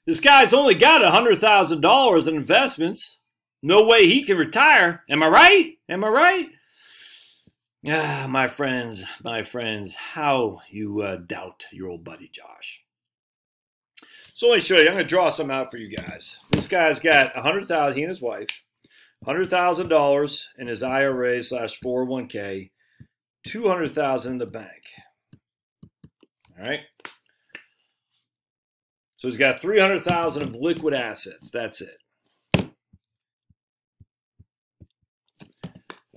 This guy's only got $100,000 in investments. No way he can retire. Am I right? Am I right? Ah, my friends, how you doubt your old buddy Josh. So let me show you. I'm going to draw some out for you guys. This guy's got $100,000, he and his wife, $100,000 in his IRA / 401k, $200,000 in the bank. All right. So he's got $300,000 of liquid assets. That's it.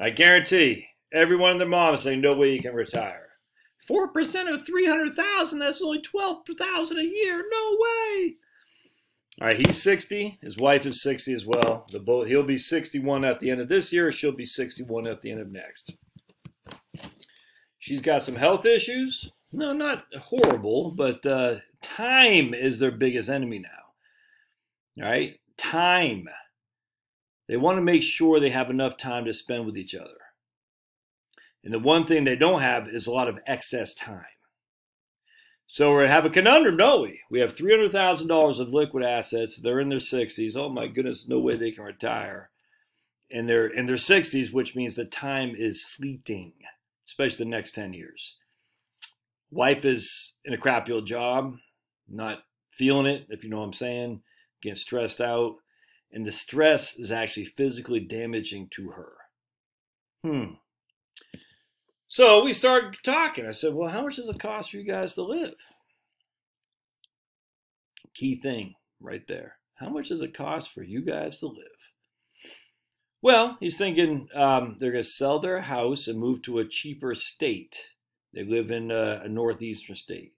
I guarantee everyone and their mom is saying, no way you can retire. 4% of $300,000, that's only $12,000 a year. No way. All right, he's 60. His wife is 60 as well. He'll be 61 at the end of this year. She'll be 61 at the end of next. She's got some health issues. No, not horrible, but time is their biggest enemy now. All right, time. They want to make sure they have enough time to spend with each other. And the one thing they don't have is a lot of excess time. So we have a conundrum, don't we? We have $300,000 of liquid assets. They're in their 60s. Oh my goodness, no way they can retire. And they're in their 60s, which means the time is fleeting, especially the next 10 years. Wife is in a crappy old job, not feeling it, if you know what I'm saying, getting stressed out. And the stress is actually physically damaging to her. So we started talking. I said, well, how much does it cost for you guys to live? Key thing right there. How much does it cost for you guys to live? Well, he's thinking they're going to sell their house and move to a cheaper state. They live in a northeastern state.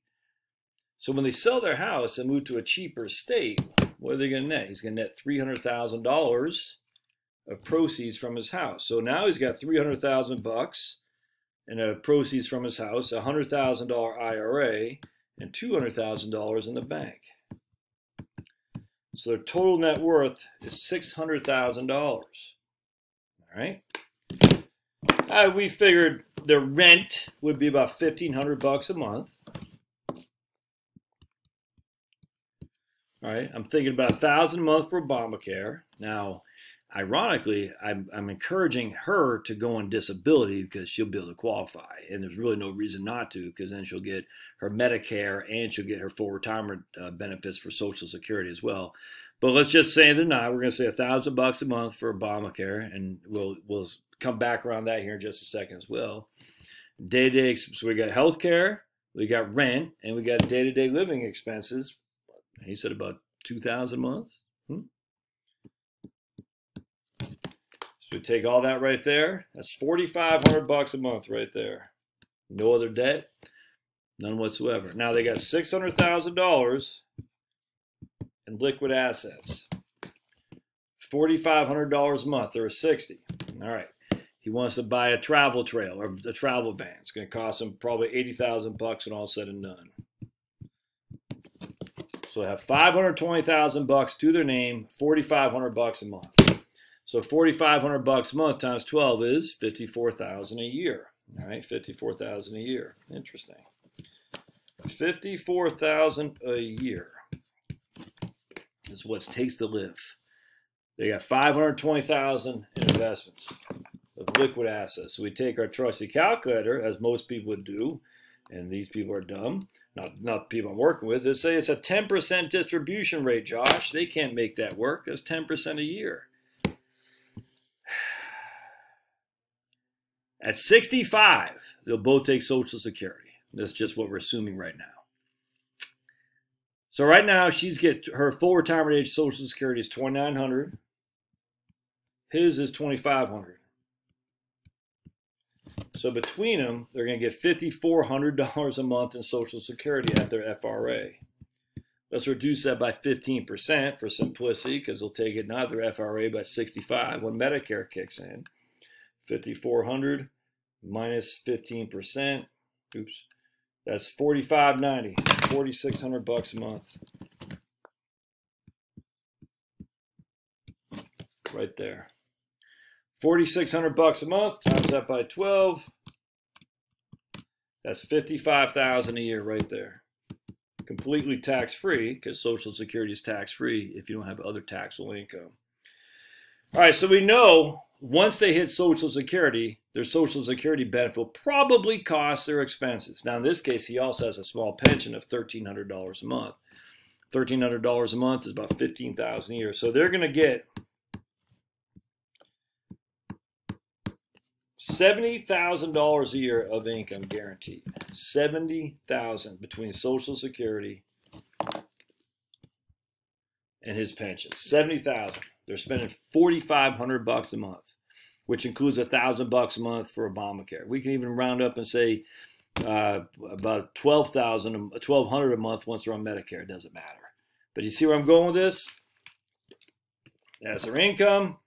So when they sell their house and move to a cheaper state, what are they going to net? He's going to net $300,000 of proceeds from his house. So now he's got $300,000 in proceeds from his house, a $100,000 IRA, and $200,000 in the bank. So their total net worth is $600,000. All right. We figured their rent would be about $1,500 a month. All right, I'm thinking about $1,000 a month for Obamacare. Now, ironically, I'm encouraging her to go on disability because she'll be able to qualify. And there's really no reason not to, because then she'll get her Medicare and she'll get her full retirement benefits for Social Security as well. But let's just say they're not. We're going to say $1,000 a month for Obamacare, and we'll come back around that here in just a second as well. Day-to-day, so we got health care, we got rent, and we got day-to-day living expenses. He said about $2,000 a month. So we take all that right there. That's $4,500 a month right there. No other debt, none whatsoever. Now they got $600,000 in liquid assets. $4,500 a month. They're 60. All right. He wants to buy a travel trail or a travel van. It's going to cost him probably $80,000 when all said and done. So they have $520,000 to their name, $4,500 a month. So $4,500 a month times 12 is $54,000 a year. All right, $54,000 a year. Interesting. $54,000 a year is what it takes to live. They got $520,000 in investments of liquid assets. So we take our trusty calculator, as most people would do, and these people are dumb. Not the people I'm working with. They say it's a 10% distribution rate, Josh. They can't make that work. That's 10% a year. At 65, they'll both take Social Security. That's just what we're assuming right now. So right now, she's get her full retirement age Social Security is $2,900. His is $2,500. So between them, they're going to get $5,400 a month in Social Security at their FRA. Let's reduce that by 15% for simplicity, because they'll take it not their FRA by 65 when Medicare kicks in. 5,400 minus 15%. Oops, that's $4,590. $4,600 a month. Right there. $4,600 a month times that by 12. That's $55,000 a year right there. completely tax-free, because Social Security is tax-free if you don't have other taxable income. All right, so we know once they hit Social Security, their Social Security benefit will probably cost their expenses. Now, in this case, he also has a small pension of $1,300 a month. $1,300 a month is about $15,000 a year. So they're going to get $70,000 a year of income guaranteed. $70,000 between Social Security and his pension. $70,000. They're spending $4,500 a month, which includes $1,000 a month for Obamacare. We can even round up and say about $1,200 a month once they're on Medicare. It doesn't matter. But you see where I'm going with this? That's their income.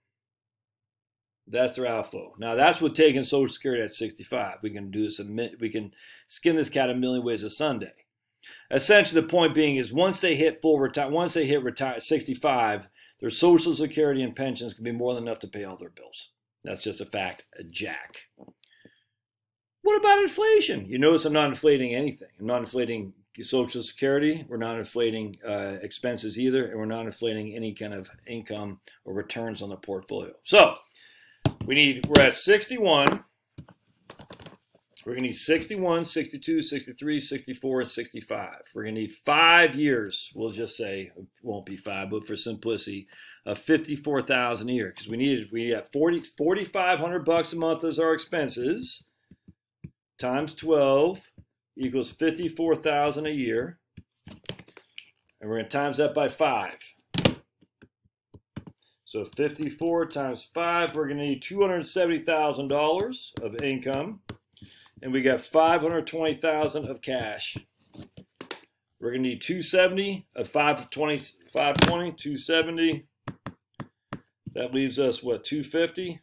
That's their outflow. Now that's what taking Social Security at 65. We can do this. We can skin this cat a million ways a Sunday. Essentially, the point being is once they hit 65, their Social Security and pensions can be more than enough to pay all their bills. That's just a fact. A jack. What about inflation? You notice I'm not inflating anything. I'm not inflating Social Security. We're not inflating expenses either, and we're not inflating any kind of income or returns on the portfolio. So we're at 61. We're going to need 61, 62, 63, 64, and 65. We're going to need 5 years. We'll just say it won't be 5, but for simplicity, of $54,000 a year, because we have $4,500 a month as our expenses, times 12 equals $54,000 a year, and we're going to times that by 5. So 54 times 5, we're going to need $270,000 of income. And we got $520,000 of cash. We're going to need 270 of 520, 270. That leaves us, what, 250?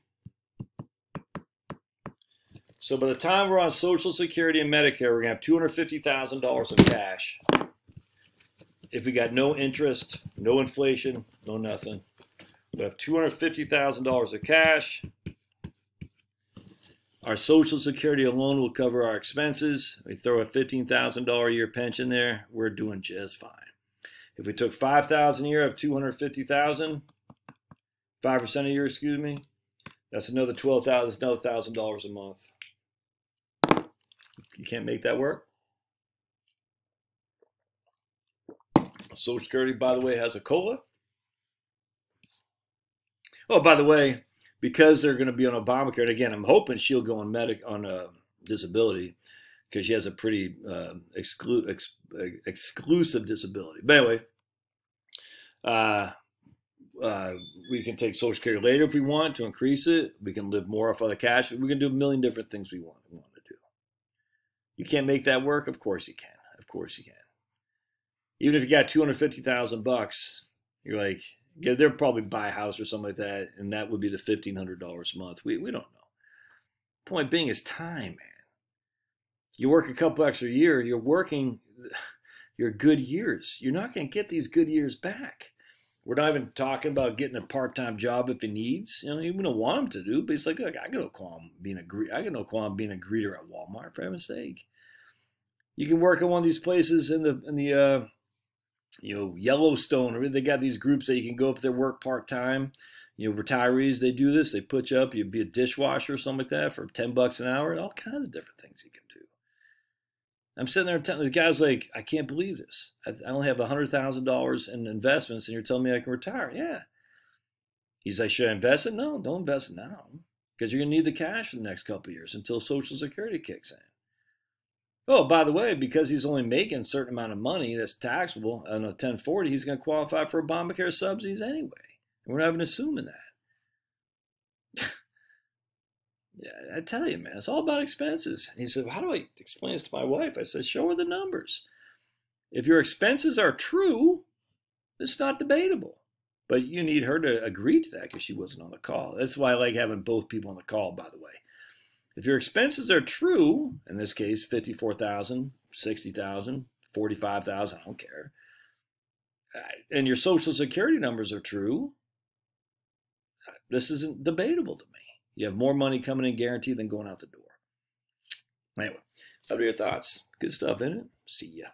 So by the time we're on Social Security and Medicare, we're going to have $250,000 of cash. If we got no interest, no inflation, no nothing. We have $250,000 of cash. Our Social Security alone will cover our expenses. We throw a $15,000 a year pension there, we're doing just fine. If we took $5,000 a year of $250,000, 5% a year, excuse me, that's another $12,000, another $1,000 a month. You can't make that work. Social Security, by the way, has a COLA. Oh, by the way, because they're going to be on Obamacare, and again, I'm hoping she'll go on disability because she has a pretty exclusive disability. But anyway, we can take Social Security later if we want to increase it. We can live more off other cash. We can do a million different things we want to do. You can't make that work? Of course you can. Of course you can. Even if you got $250,000, you're like, yeah, they'll probably buy a house or something like that, and that would be the $1,500 a month. We don't know. Point being is time, man. You work a couple extra years, you're working your good years. You're not going to get these good years back. We're not even talking about getting a part-time job if he needs. You know, we don't want him to do, but he's like, look, I got no qualm being a greeter at Walmart, for heaven's sake. You can work at one of these places in the Yellowstone, or they got these groups that you can go up there, work part-time. Retirees, they do this. They put you up. You'd be a dishwasher or something like that for $10 an hour. All kinds of different things you can do. I'm sitting there telling the guy's like, I can't believe this. I only have $100,000 in investments, and you're telling me I can retire. Yeah. He's like, should I invest it? No, don't invest it now, because you're going to need the cash for the next couple of years until Social Security kicks in. Oh, by the way, because he's only making a certain amount of money that's taxable on a 1040, he's going to qualify for Obamacare subsidies anyway. And we're not even assuming that. Yeah, I tell you, man, it's all about expenses. And he said, well, how do I explain this to my wife? I said, show her the numbers. If your expenses are true, it's not debatable. But you need her to agree to that because she wasn't on the call. That's why I like having both people on the call, by the way. If your expenses are true, in this case, $54,000, $60,000, $45,000, I don't care, and your Social Security numbers are true, this isn't debatable to me. You have more money coming in guaranteed than going out the door. Anyway, what are your thoughts? Good stuff in it. See ya.